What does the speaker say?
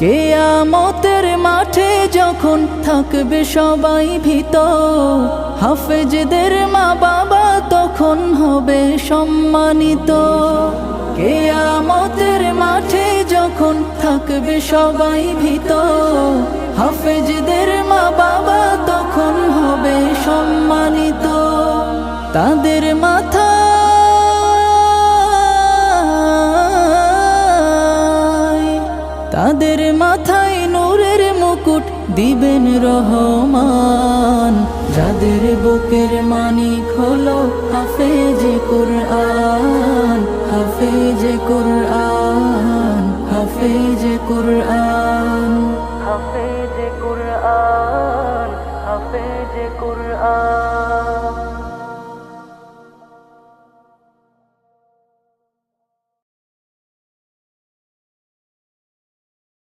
কিয়ামতের মাঠে যখন থাকবে সবাই ভীত, হাফেজদের মা বাবা তখন হবে সম্মানিত। কিয়ামতের মাঠে যখন থাকবে সবাই ভীত, হাফেজদের মা বাবা তখন হবে সম্মানিত। তাদের মাথায় নূরের মুকুট দিবেন রহমান, যাদের বুকের মানিক হলো হাফেজে কুরআন, হাফেজে কুরআন, হাফেজে কুরআন।